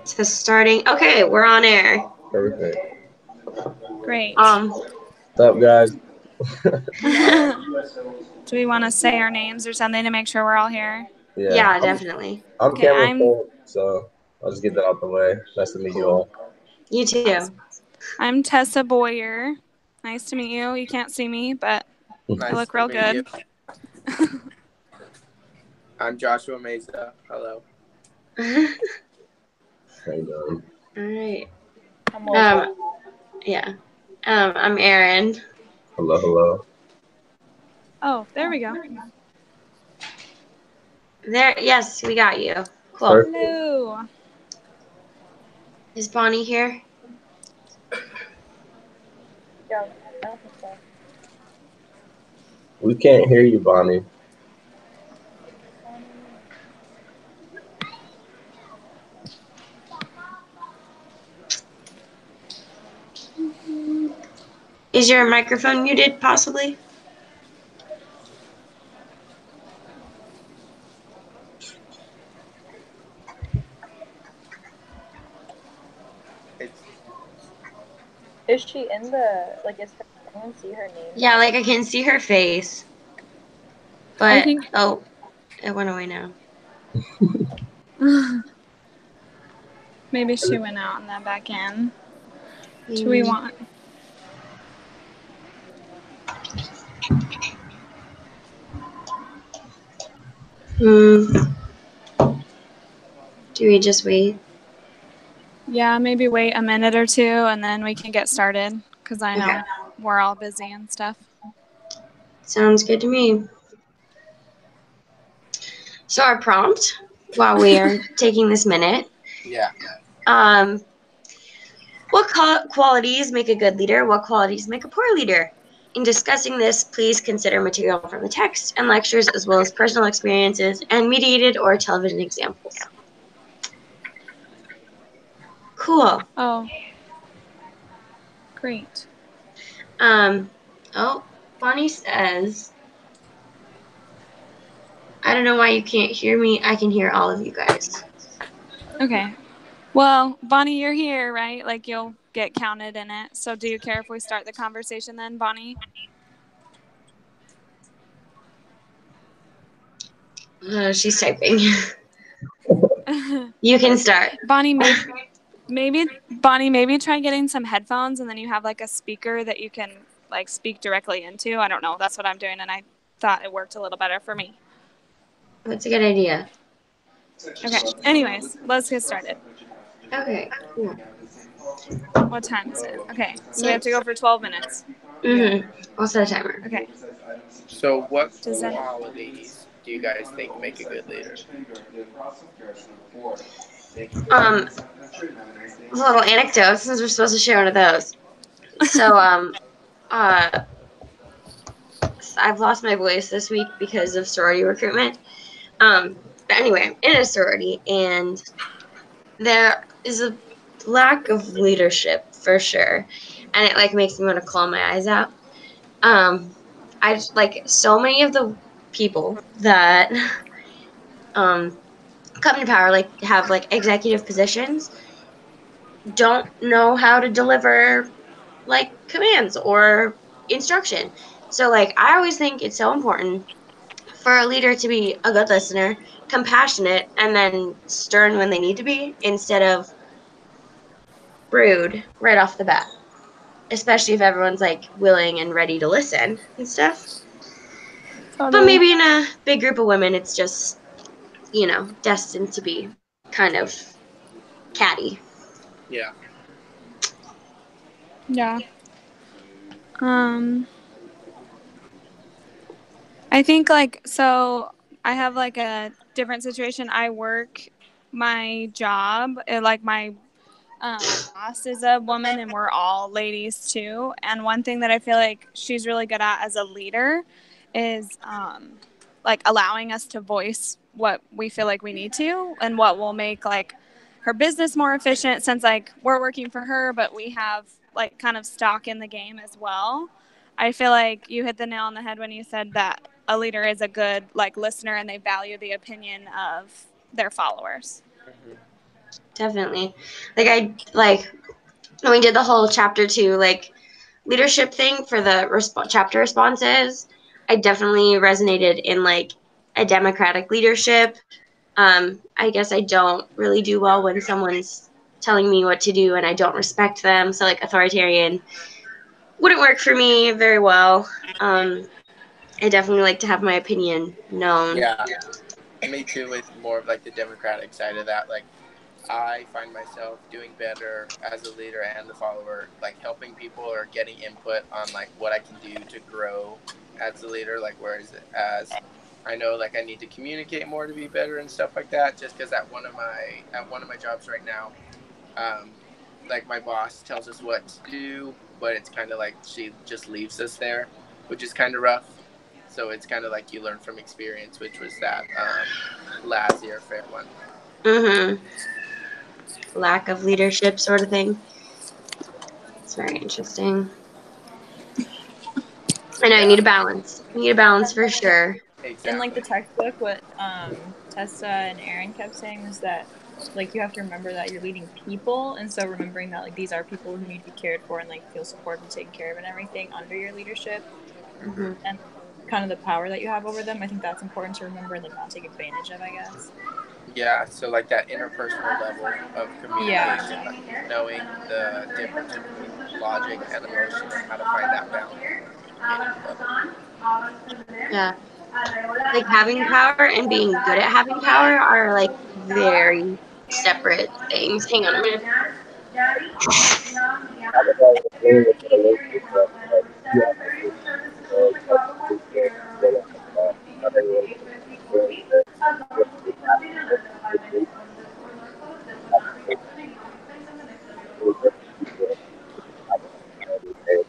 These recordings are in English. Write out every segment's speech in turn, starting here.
So starting. Okay, we're on air. Perfect. Great. What's up, guys? Do we want to say our names or something to make sure we're all here? Yeah, definitely. I'm Cameron Polk, so I'll just get that out the way. Nice to meet you all. You too. I'm Tessa Bowyer. Nice to meet you. You can't see me, but I look real good. I'm Joshua Meza. Hello. How you doing? All right. Yeah. I'm Erin. Hello, hello. Oh, there we go. There. Yes, we got you. Cool. Perfect. Hello. Is Bonnie here? Yeah, I don't think so. We can't hear you, Bonnie. Is your microphone muted, possibly? Is she in the, like, is her, I can see her name? Yeah, like I can see her face. But, I think... oh, it went away now. Maybe she went out and then back in. Do we want... Do we just wait? Yeah, maybe wait a minute or two and then we can get started because I know we're all busy and stuff. Sounds good to me. So our prompt, while we are taking this minute, what qualities make a good leader? What qualities make a poor leader? In discussing this, please consider material from the text and lectures as well as personal experiences and mediated or television examples. Cool. Oh. Great. Oh, Bonnie says, I don't know why you can't hear me. I can hear all of you guys. Okay. Well, Bonnie, you're here, right? Like, you'll get counted in it. So do you care if we start the conversation then, Bonnie? She's typing. You can start. Bonnie, maybe try getting some headphones and then you have, like, a speaker that you can, like, speak directly into. I don't know. That's what I'm doing, and I thought it worked a little better for me. That's a good idea. Okay. Anyways, let's get started. Okay, cool. What time is it? Okay, so we have to go for 12 minutes. Mm-hmm. I'll set a timer. Okay. So what qualities do you guys think make a good leader? A little anecdote, since we're supposed to share one of those. So, I've lost my voice this week because of sorority recruitment. But anyway, in a sorority, and there is a lack of leadership for sure, and it like makes me want to claw my eyes out. I just, like, so many of the people that come to power, like have like executive positions, don't know how to deliver like commands or instruction. So like I always think it's so important for a leader to be a good listener, compassionate, and then stern when they need to be, instead of rude right off the bat. Especially if everyone's like willing and ready to listen and stuff. Totally. But maybe in a big group of women, it's just, destined to be kind of catty. Yeah. Yeah. I think, like, so I have, like, a different situation. I work my job, like, my boss is a woman, and we're all ladies, too. And one thing that I feel like she's really good at as a leader is, like, allowing us to voice what we feel like we need to and what will make, like, her business more efficient, since, like, we're working for her, but we have, like, kind of stock in the game as well. I feel like you hit the nail on the head when you said that a leader is a good, like, listener, and they value the opinion of their followers. definitely. Like when we did the whole chapter 2 like leadership thing for the chapter responses, I definitely resonated in like a democratic leadership. I guess I don't really do well when someone's telling me what to do and I don't respect them. So like authoritarian wouldn't work for me very well. I definitely like to have my opinion known. Yeah, me too. With more of like the democratic side of that, like I find myself doing better as a leader and the follower, like helping people or getting input on like what I can do to grow as a leader. Like whereas as I know like I need to communicate more to be better and stuff like that. Just because at one of my jobs right now, like my boss tells us what to do, but it's kind of like she just leaves us there, which is kind of rough. So it's kind of like you learn from experience, which was that laissez-faire one. Mm-hmm. Lack of leadership sort of thing. It's very interesting. I know you need a balance. You need a balance for sure. Exactly. In like the textbook, what Tessa and Erin kept saying was that like you have to remember that you're leading people, and so remembering that like these are people who need to be cared for and like feel supported and taken care of and everything under your leadership, Mm-hmm. and kind of the power that you have over them. I think that's important to remember and like not take advantage of, I guess. Yeah, so like that interpersonal level of communication, like knowing the difference between logic and emotion and how to find that balance. Yeah. Like having power and being good at having power are like very separate things. Hang on a minute. I think I was agreeing with what Elizabeth said. Like, you have to do like you can't feel like not everyone can experience it. You have to be happy with it. Really different people. I don't know.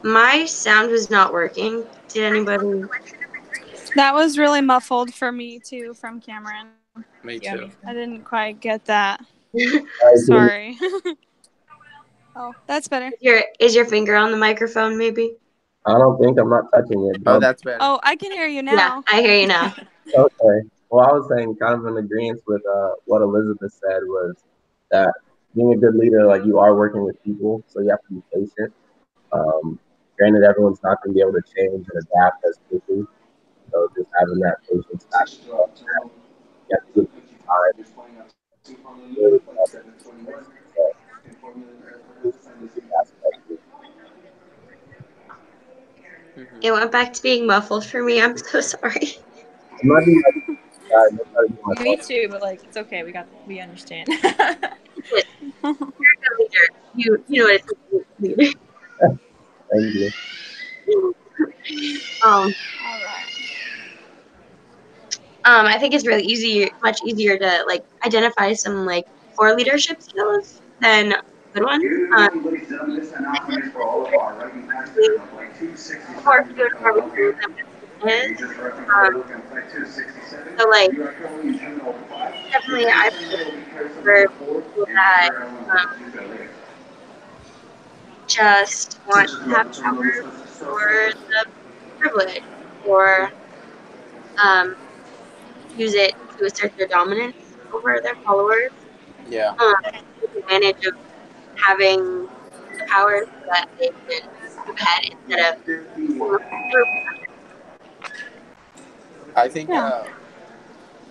My sound was not working. Did anybody? That was really muffled for me too from Cameron. Me too. I didn't quite get that. Alright, Sorry. Oh, that's better. Is your finger on the microphone? Maybe. I don't think I'm not touching it. Oh, But that's better. Oh, I can hear you Yeah, now. I hear you now. okay. Well, I was saying kind of in agreement with what Elizabeth said was that being a good leader, like you are working with people, so you have to be patient. Granted, everyone's not going to be able to change and adapt as quickly, so just having that patience factor, you have to give people time to really come up with this. So, this is a big aspect. It went back to being muffled for me. I'm so sorry. It might be like, it might be my Me fault. too, but like it's okay. We understand. You're a good leader. You know what it's like to be a leader. Thank you. I think it's really much easier to like identify some like poor leadership skills than good ones. Of course, doing everything that is. So like definitely I prefer people that just want to have power for the privilege or um, use it to assert their dominance over their followers. Yeah. Take advantage of having the power so that they can move ahead instead of group. I think Yeah.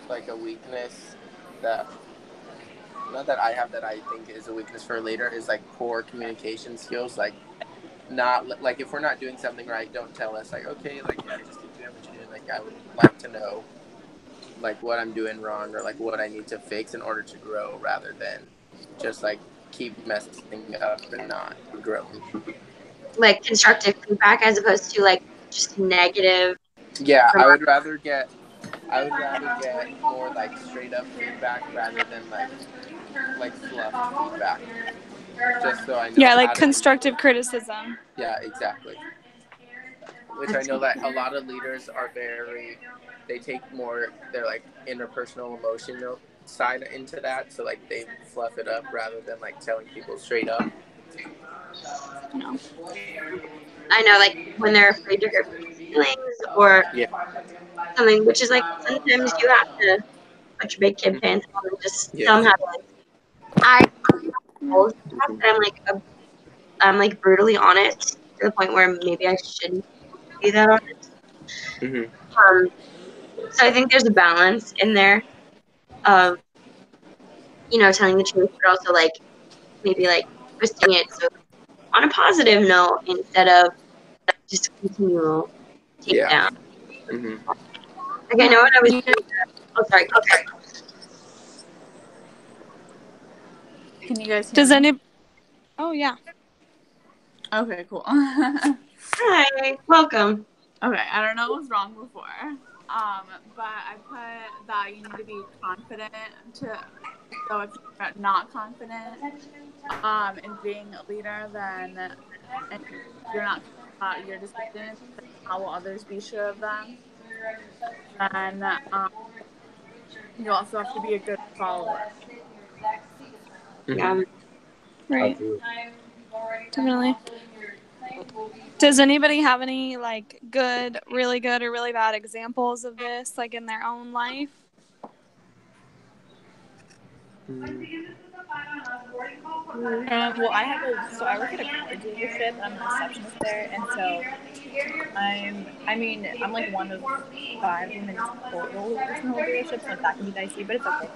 like a weakness that not that I have that I think is a weakness for a leader is like poor communication skills. Like not like if we're not doing something right, don't tell us like okay, like yeah, just keep doing what you're doing. Like I would like to know like what I'm doing wrong or like what I need to fix in order to grow rather than just like keep messing up and not growing. Like constructive feedback as opposed to like just negative Yeah, remarks. I would rather get more like straight up feedback rather than like fluffed feedback. Just so I know Yeah, how like to constructive criticism. Yeah, exactly. Which I know that a lot of leaders are they take more their like interpersonal emotional side into that, so like they fluff it up rather than like telling people straight up. No. I know, like when they're afraid to hurt people's feelings or Yeah. something, which is like sometimes you have to put your big kid pants on and just Yeah. somehow I I'm like brutally honest to the point where maybe I shouldn't be that honest. Mm-hmm. So I think there's a balance in there of, telling the truth, but also like maybe like twisting it so on a positive note instead of just continual take Yeah. down. Mm-hmm. Like I know when I was oh sorry. Can you guys hear Does me? any? Oh yeah. Okay, cool. Hi, welcome. Okay, I don't know what was wrong before. But I put that you need to be confident so if you're not confident in being a leader, then and you're not about your decisions, how will others be sure of them? And you also have to be a good follower. Yeah. Right. Absolutely. Definitely. Does anybody have any like really good, or really bad examples of this, like in their own life? Well, I work at a car dealership. I'm a receptionist there, and so I'm like one of 5 women total who works in the whole dealership, so like that can be dicey, but it's okay.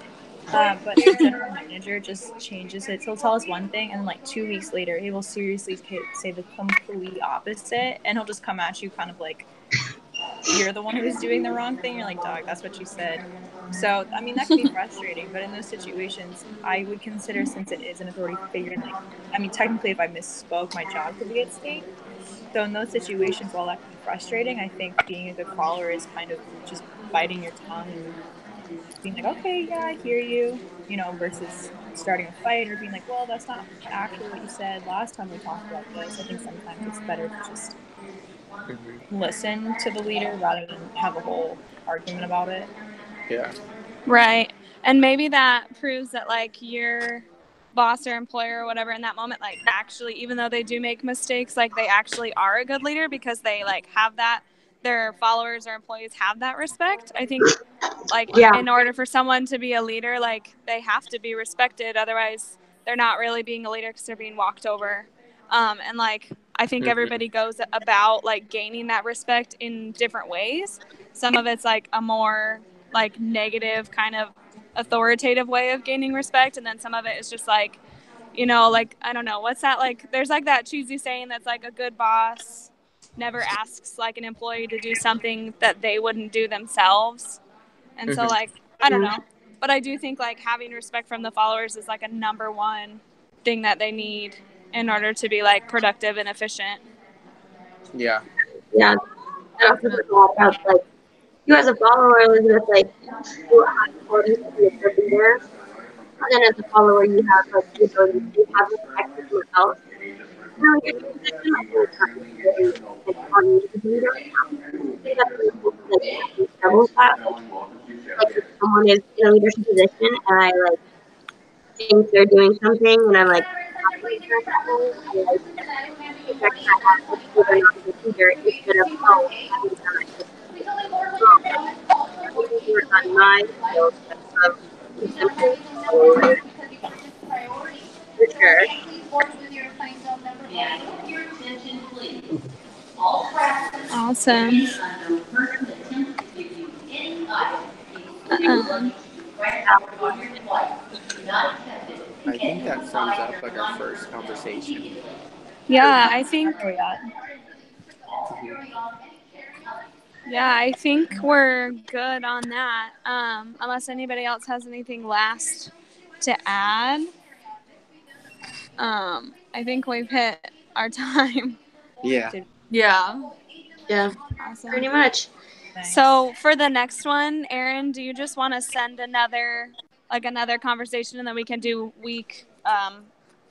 But the general manager just changes it. So he'll tell us one thing, and then like 2 weeks later, he will seriously say the complete opposite, and he'll just come at you kind of like you're the one who's doing the wrong thing. You're like, dog, that's what you said. So, I mean, that can be frustrating, but in those situations, I would consider, since it is an authority figure, and like, I mean, technically, if I misspoke, my job could be at stake. So, in those situations, while that can be frustrating, I think being a good follower is kind of just biting your tongue and being like, okay, yeah, I hear you, versus starting a fight or being like, well, that's not actually what you said last time we talked about this. I think sometimes it's better to just listen to the leader rather than have a whole argument about it. Yeah. Right. And maybe that proves that like your boss or employer or whatever in that moment, like actually, even though they do make mistakes, like they actually are a good leader because they like have that, their followers or employees have that respect. I think like in order for someone to be a leader, like they have to be respected. Otherwise they're not really being a leader because they're being walked over. And like, I think everybody goes about like gaining that respect in different ways. Some of it's like a more like negative kind of authoritative way of gaining respect, and then some of it is just like, like I don't know what's that, like there's like that cheesy saying that's like a good boss never asks like an employee to do something that they wouldn't do themselves. And so like I don't know, but I do think like having respect from the followers is like a number one thing that they need in order to be like productive and efficient. Yeah. That also says a lot about like you as a follower, Elisabeth, like you have qualities to be a good leader. And then as a follower, you have like the ability to have respect for someone else. You're in a position like you're trying to really like on you as a leader right now. I think that's really cool to like have trouble with that. Like if someone is in a leadership position and I like think they're doing something and I'm like not doing it that way, I like project that as like they're not a good leader instead of having done it. Maybe work on my skills of exemplary follower for sure. Awesome. I think that sums up like our first conversation. Yeah, I think. Where are we at? Yeah, I think we're good on that. Unless anybody else has anything last to add. I think we've hit our time. Yeah. Yeah. Yeah, Awesome. pretty much. Nice. So for the next one, Erin, do you just want to send another conversation, and then we can do week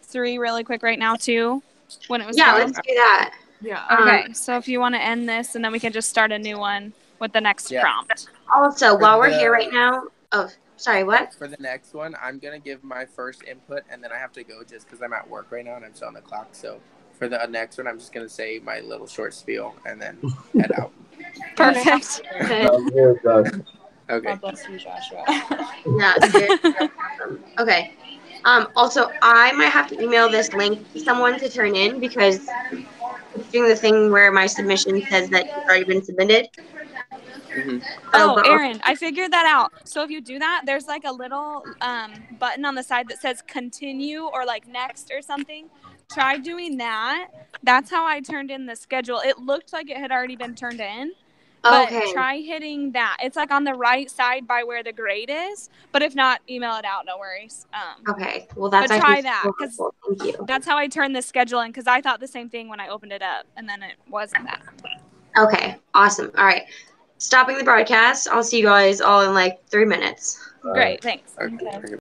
3 really quick right now too, when it was Yeah, filmed? let's do that. Yeah. Okay, so if you want to end this, and then we can just start a new one with the next prompt. Also, while we're here right now, oh, sorry, what? For the next one, I'm going to give my first input, and then I have to go just because I'm at work right now and I'm still on the clock. So for the next one, I'm just going to say my little short spiel and then head out. Perfect. Sounds good, Doug. Okay. God bless you, Joshua. Yeah, very awesome. Okay. Also, I might have to email this link to someone to turn in because it's doing the thing where my submission says that it's already been submitted. Mm-hmm. So, Oh, but Erin, I figured that out. So if you do that, there's like a little button on the side that says continue or like next or something. Try doing that. That's how I turned in the schedule. It looked like it had already been turned in, but okay. try hitting that. It's like on the right side by where the grade is. But if not, email it out. No worries. Okay. Well, that's But actually try that so because helpful. Thank you. that's how I turned the schedule in because I thought the same thing when I opened it up and then it wasn't that. Okay. Awesome. All right. Stopping the broadcast. I'll see you guys all in like 3 minutes. Great. Thanks. Okay. Okay. Okay.